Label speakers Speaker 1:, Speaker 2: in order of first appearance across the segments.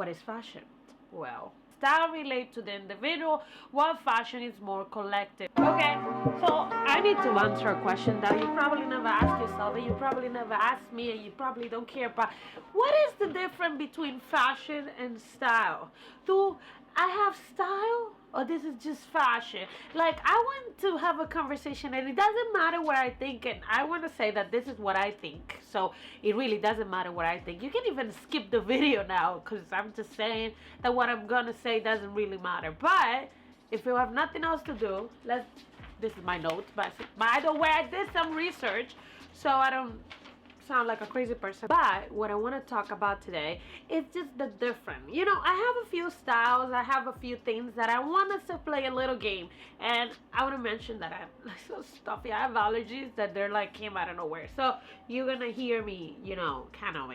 Speaker 1: what is fashion? Well, style relates to the individual, while fashion is more collective. Okay, so I need to answer a question that you probably never asked yourself, and you probably never asked me, and you probably don't care about. What is the difference between fashion and style? Do I have style? Or this is just fashion. Like, I want to have a conversation, and it doesn't matter what I think, and I want to say that this is what I think. So it really doesn't matter what I think. You can even skip the video now, because I'm just saying that what I'm gonna say doesn't really matter. But if you have nothing else to do, this is my notes, but by the way, I did some research, so I don't sound like a crazy person. But what I want to talk about today is just the different. You know, I have a few styles, I have a few things that I want us to play a little game. And I want to mention that I'm like so stuffy. I have allergies that they're like came out of nowhere. So you're gonna hear me, you know, kind of.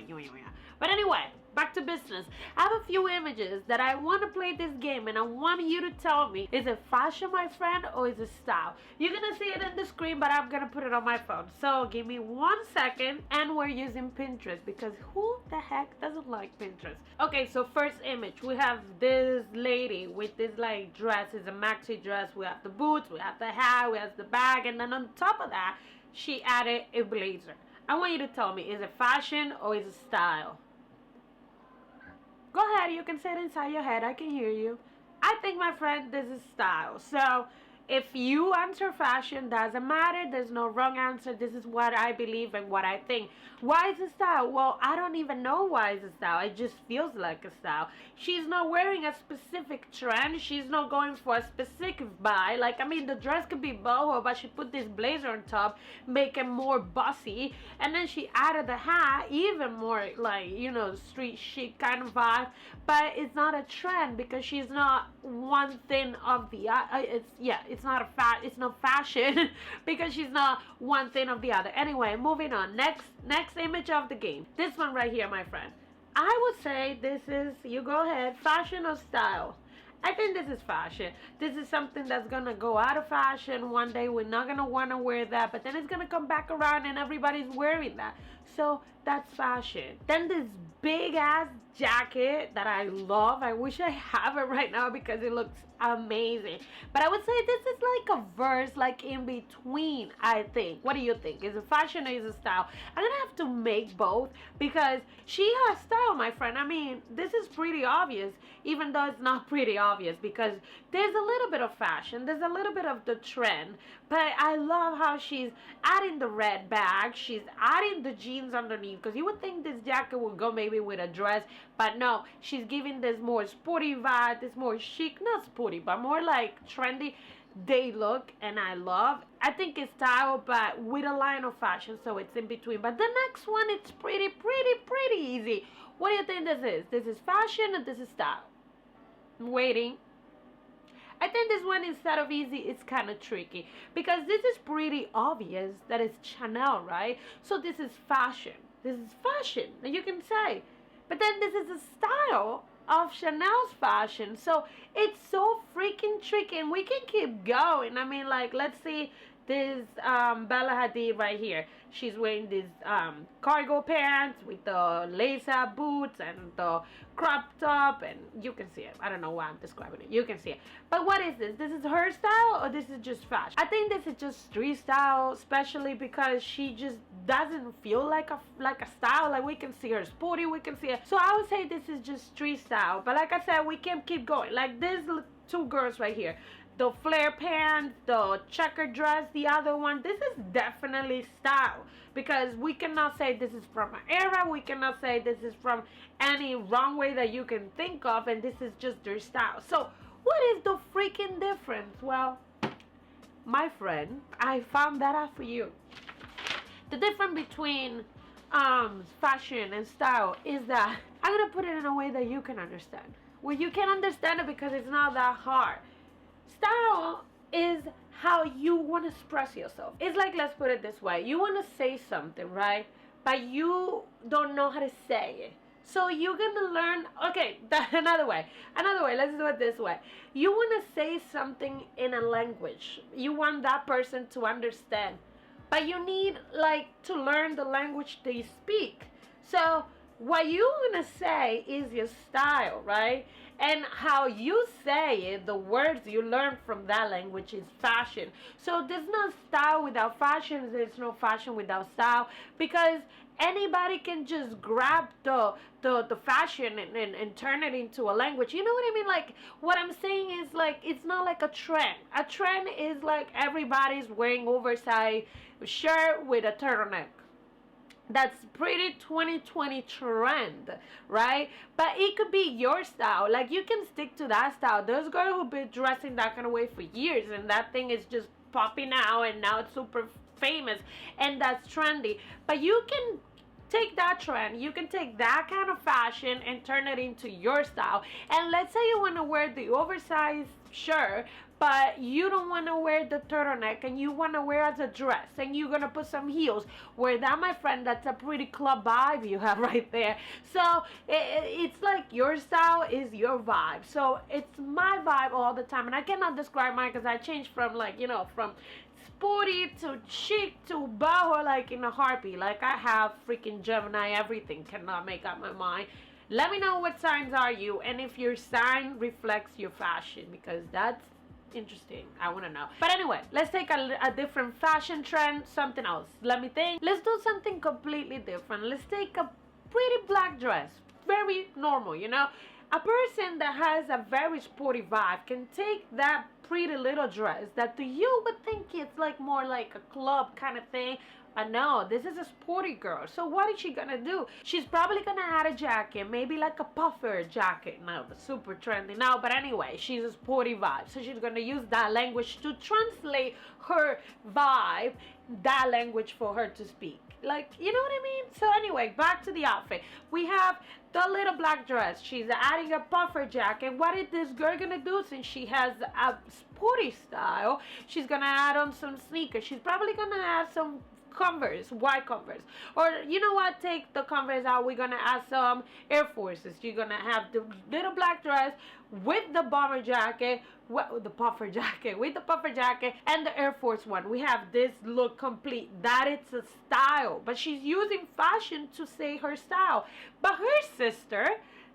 Speaker 1: But anyway, back to business. I have a few images that I want to play this game, and I want you to tell me, is it fashion, my friend, or is it style? You're gonna see it in the screen, but I'm gonna put it on my phone. So give me 1 second, and we're using Pinterest, because who the heck doesn't like Pinterest? Okay, so first image, we have this lady with this like dress. It's a maxi dress. We have the boots, we have the hat, we have the bag, and then on top of that, she added a blazer. I want you to tell me, is it fashion or is it style? Go ahead, you can say it inside your head. I can hear you. I think, my friend, this is style. So if you answer fashion, doesn't matter. There's no wrong answer. This is what I believe and what I think. Why is it style? Well, I don't even know why it's a style. It just feels like a style. She's not wearing a specific trend. She's not going for a specific buy. Like, I mean, the dress could be boho, but she put this blazer on top, make it more bossy. And then she added the hat, even more like, you know, street chic kind of vibe. But it's not a trend, because she's not one thing of the other. It's not fashion because she's not one thing of the other. Anyway, moving on. Next image of the game. This one right here, my friend. I would say this is, you go ahead, fashion or style. I think this is fashion. This is something that's gonna go out of fashion one day. We're not gonna wanna wear that, but then it's gonna come back around and everybody's wearing that. So that's fashion. Then this big ass jacket that I love. I wish I have it right now because it looks amazing. But I would say this is like a verse, like in between, I think. What do you think? Is it fashion or is it style? I'm gonna have to make both, because she has style, my friend. I mean, this is pretty obvious, even though it's not pretty obvious, because there's a little bit of fashion, there's a little bit of the trend. But I love how she's adding the red bag, she's adding the jeans underneath, because you would think this jacket would go maybe with a dress, but no, she's giving this more sporty vibe, this more chic, not sporty, but more like trendy day look, and I love. I think it's style, but with a line of fashion, so it's in between. But the next one, it's pretty easy. What do you think this is? This is fashion or this is style? I'm waiting. I think this one, instead of easy, it's kind of tricky, because this is pretty obvious that it's Chanel, right? So this is fashion. This is fashion, and you can say. But then this is the style of Chanel's fashion. So it's so freaking tricky, and we can keep going. I mean, like, let's see this Bella Hadid right here. She's wearing these cargo pants with the lace-up boots and the crop top, and you can see it. I don't know why I'm describing it. You can see it. But what is this? This is her style, or this is just fashion? I think this is just street style, especially because she just doesn't feel like a style. Like, we can see her sporty, we can see her. So I would say this is just street style. But like I said, we can keep going. Like these two girls right here. The flare pants, the checkered dress, the other one. This is definitely style, because we cannot say this is from an era. We cannot say this is from any wrong way that you can think of, and this is just their style. So what is the freaking difference? Well, my friend, I found that out for you. The difference between fashion and style is that I'm gonna put it in a way that you can understand. Well, you can understand it because it's not that hard. Style is how you want to express yourself. It's like, let's put it this way. You want to say something, right? But you don't know how to say it. So you're going to learn, okay, another way, let's do it this way. You want to say something in a language. You want that person to understand. But you need, like, to learn the language they speak. So what you want to say is your style, right? And how you say it, the words you learn from that language is fashion. So there's no style without fashion, there's no fashion without style, because anybody can just grab the fashion and turn it into a language. You know what I mean? Like, what I'm saying is, like, it's not like a trend. A trend is like everybody's wearing oversized shirt with a turtleneck. That's pretty 2020 trend, right? But it could be your style. Like, you can stick to that style. There's girls who've been dressing that kind of way for years, and that thing is just popping out, and now it's super famous, and that's trendy. But you can take that trend, you can take that kind of fashion and turn it into your style. And let's say you want to wear the oversized shirt, but you don't want to wear the turtleneck, and you want to wear as a dress, and you're going to put some heels. Wear that, my friend. That's a pretty club vibe you have right there. So it's like your style is your vibe. So it's my vibe all the time, and I cannot describe mine because I changed from, like, from sporty to chic to boho like in a heartbeat. Like, I have freaking Gemini everything. Cannot make up my mind. Let me know what signs are you, and if your sign reflects your fashion, because that's interesting. I want to know. But anyway, let's take a different fashion trend, something else. Let me think. Let's do something completely different. Let's take a pretty black dress. Very normal, A person that has a very sporty vibe can take that pretty little dress that to you would think it's like more like a club kind of thing. No, this is a sporty girl. So what is she gonna do? She's probably gonna add a jacket, maybe like a puffer jacket. No, the super trendy now. But anyway, she's a sporty vibe. So she's gonna use that language to translate her vibe, that language for her to speak. Like, you know what I mean? So anyway, back to the outfit. We have the little black dress. She's adding a puffer jacket. What is this girl gonna do since she has a sporty style? She's gonna add on some sneakers. She's probably gonna add some Converse, white Converse. Or, you know what, take the Converse out, we're gonna add some Air Forces. You're gonna have the little black dress with the bomber jacket, the puffer jacket, with the puffer jacket and the Air Force One. We have this look complete. That it's a style, but she's using fashion to say her style. But her sister,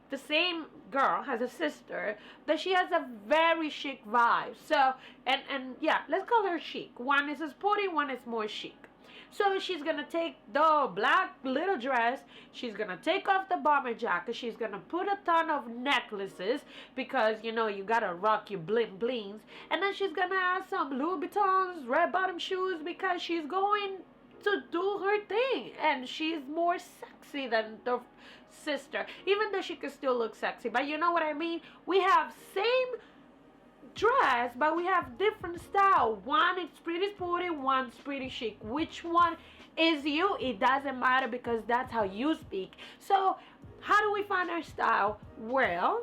Speaker 1: the same girl has a sister that she has a very chic vibe. So, and yeah, let's call her chic. One is a sporty, one is more chic. So she's gonna take the black little dress, she's gonna take off the bomber jacket, she's gonna put a ton of necklaces, because you gotta rock your bling blings, and then she's gonna add some Louis Vuittons, red bottom shoes, because she's going to do her thing, and she's more sexy than the sister, even though she can still look sexy. But you know what I mean? We have same dress, but we have different style. One is pretty sporty, one's pretty chic. Which one is you? It doesn't matter, because that's how you speak. So how do we find our style? Well,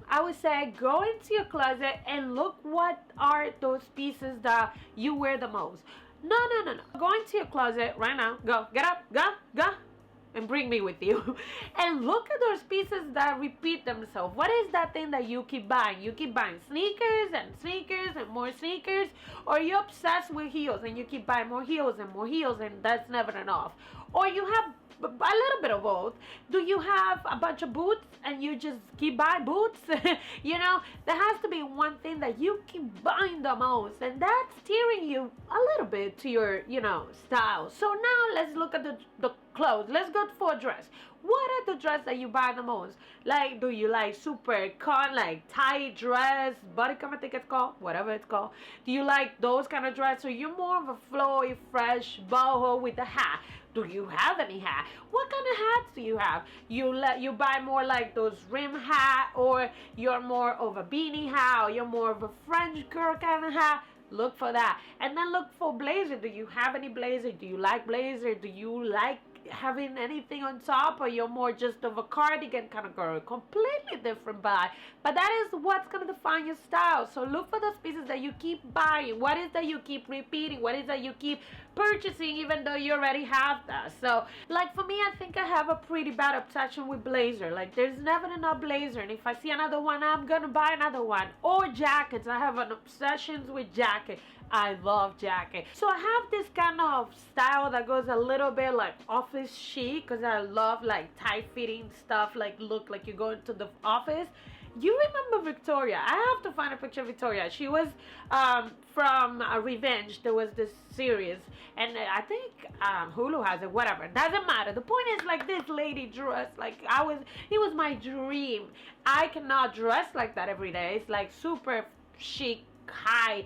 Speaker 1: I would say go into your closet and look what are those pieces that you wear the most. No. Go into your closet right now. Go, get up, go, and bring me with you. And look at those pieces that repeat themselves. What is that thing that you keep buying? You keep buying sneakers and more sneakers, or you're obsessed with heels and you keep buying more heels and that's never enough. Or you have a little bit of both. Do you have a bunch of boots and you just keep buying boots? There has to be one thing that you keep buying the most, and that's steering you a little bit to your, style. So now let's look at the clothes. Let's go for a dress. What are the dresses that you buy the most? Like, do you like super like tight dress, bodycon, I think it's called, whatever it's called. Do you like those kind of dress? Or you more of a flowy, fresh boho with a hat? Do you have any hat? What kind of hats do you have? You buy more like those rim hat, or you're more of a beanie hat, or you're more of a French girl kind of hat? Look for that. And then look for blazer. Do you have any blazer? Do you like blazer? Do you like having anything on top, or you're more just of a cardigan kind of girl? Completely different vibe. But that is what's going to define your style. So look for those pieces that you keep buying. What is that you keep repeating? What is that you keep purchasing even though you already have that? So like for me, I think I have a pretty bad obsession with blazer. Like there's never enough blazer, and if I see another one, I'm gonna buy another one. Or jackets. I have an obsession with jacket. I love jacket. So I have this kind of style that goes a little bit like office chic because I love like tight fitting stuff, like look like you go into the office. You remember Victoria? I have to find a picture of Victoria. She was from Revenge. There was this series, and I think Hulu has it. Whatever, doesn't matter. The point is, like this lady dressed like I was. It was my dream. I cannot dress like that every day. It's like super chic, high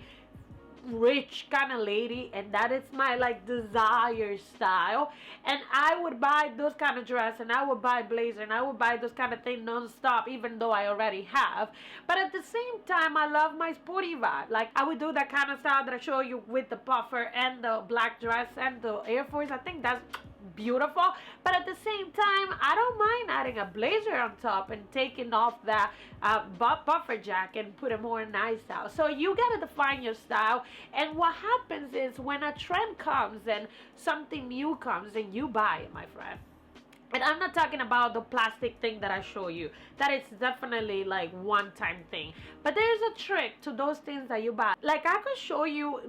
Speaker 1: rich kind of lady, and that is my like desire style. And I would buy those kind of dress, and I would buy blazer, and I would buy those kind of thing non-stop, even though I already have. But at the same time, I love my sporty vibe. Like I would do that kind of style that I show you with the puffer and the black dress and the Air Force. I think that's beautiful. But at the same time, I don't mind adding a blazer on top and taking off that buffer jacket and put a more nice style. So you gotta define your style. And what happens is when a trend comes and something new comes, and you buy it, my friend. And I'm not talking about the plastic thing that I show you. That is definitely like one-time thing. But there's a trick to those things that you buy. Like I could show you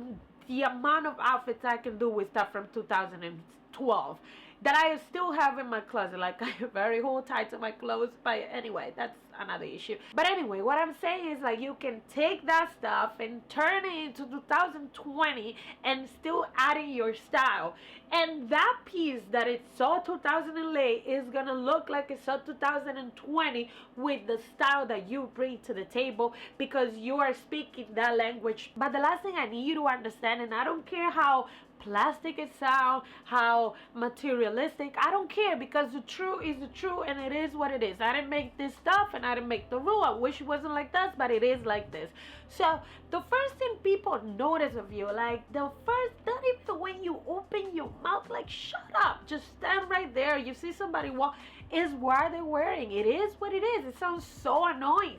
Speaker 1: the amount of outfits I can do with stuff from 2012 that I still have in my closet. Like I very hold tight to my clothes, but anyway, that's another issue. But anyway, what I'm saying is like you can take that stuff and turn it into 2020 and still adding your style. And that piece that it's so 2008 is gonna look like it's so 2020 with the style that you bring to the table because you are speaking that language. But the last thing I need you to understand, and I don't care how plastic it sound, how materialistic, I don't care, because the truth is the truth and it is what it is. I didn't make this stuff and I didn't make the rule. I wish it wasn't like this, but it is like this. So the first thing people notice of you, like the first, not even when you open your mouth, like shut up, just stand right there. You see somebody walk, is what they're wearing. It is what it is. It sounds so annoying.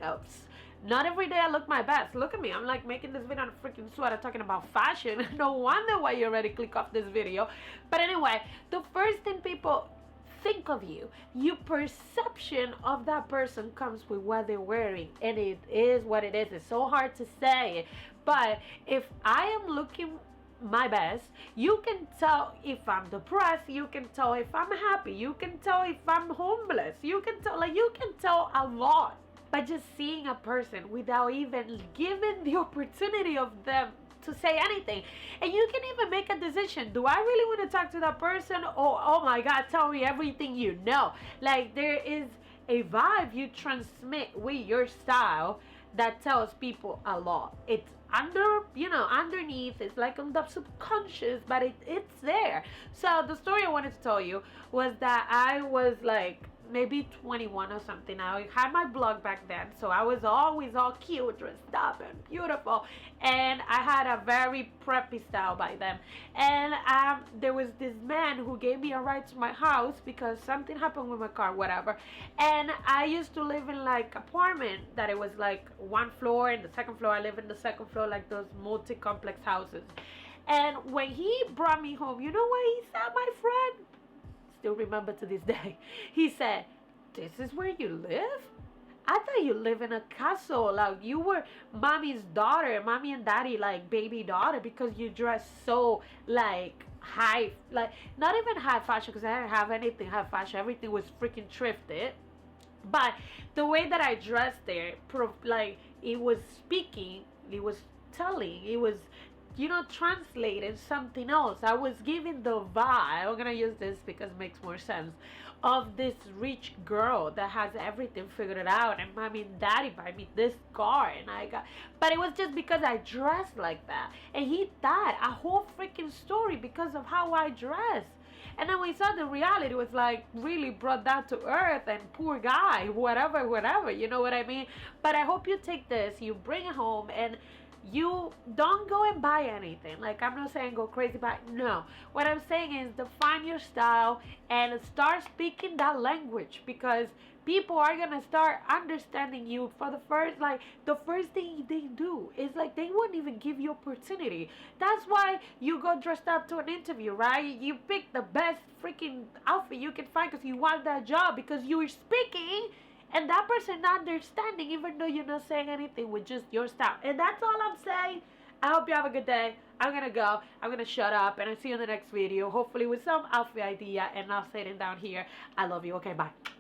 Speaker 1: Not every day I look my best. Look at me. I'm like making this video on a freaking sweater talking about fashion. No wonder why you already click off this video. But anyway, the first thing people think of you, your perception of that person comes with what they're wearing. And it is what it is. It's so hard to say. But if I am looking my best, you can tell if I'm depressed, you can tell if I'm happy, you can tell if I'm homeless, you can tell a lot by just seeing a person without even giving the opportunity of them to say anything. And you can even make a decision. Do I really want to talk to that person? Or, oh my God, tell me everything you know. Like there is a vibe you transmit with your style that tells people a lot. It's underneath, it's like on the subconscious, but it's there. So the story I wanted to tell you was that I was like maybe 21 or something. I had my blog back then, so I was always all cute, dressed up and beautiful, and I had a very preppy style by then. And there was this man who gave me a ride to my house because something happened with my car, whatever. And I used to live in like apartment that it was like one floor, and the second floor I live in the second floor, like those multi-complex houses. And when he brought me home, you know what he said, my friend? Still remember to this day. He said, "This is where you live? I thought you live in a castle. Like you were mommy's daughter, mommy and daddy, like baby daughter, because you dress so like high, like not even high fashion, because I didn't have anything high fashion. Everything was freaking thrifted. But the way that I dressed there, like it was speaking, it was telling, it was translated something else. I was giving the vibe, I'm gonna use this because it makes more sense, of this rich girl that has everything figured out, and mommy and daddy buy me this car, and but it was just because I dressed like that. And he thought a whole freaking story because of how I dressed. And then we saw the reality was like really brought down to earth, and poor guy, whatever, you know what I mean? But I hope you take this, you bring it home, and you don't go and buy anything. Like I'm not saying go crazy, but no. What I'm saying is define your style and start speaking that language, because people are gonna start understanding you for the first thing they do is like they won't even give you opportunity. That's why you go dressed up to an interview, right? You pick the best freaking outfit you can find because you want that job, because you are speaking and that person not understanding, even though you're not saying anything with just your style. And that's all I'm saying. I hope you have a good day. I'm gonna go. I'm gonna shut up and I'll see you in the next video. Hopefully with some outfit idea and not sitting down here. I love you. Okay, bye.